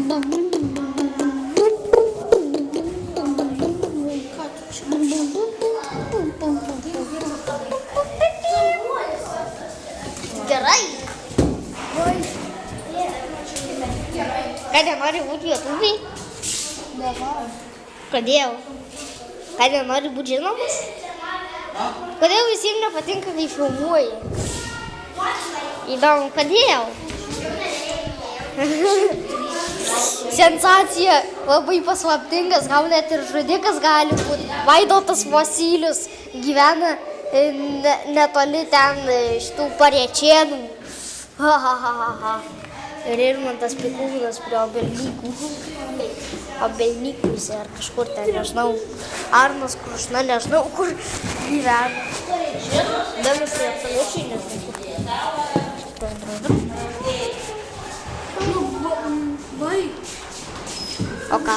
Gerai. Ką nenori būti lietuviai? Kodėl? Ką nenori būti žinomas? Kodėl visiems nepatinka, kai filmuoji? Įdomu, kodėl? Sensacija labai paslaptingas, gal net ir žudikas gali būti. Vaidotas Vosylius gyvena netoli ten šitų Parėčėnų. Ir Irmantas Pikūnas prie Obelnykų. Obelnykuose ar kažkur ten, nežinau. Arnas Krušna, nežinau, kur gyvena. Damas tai absoliučiai nežinau. O ką?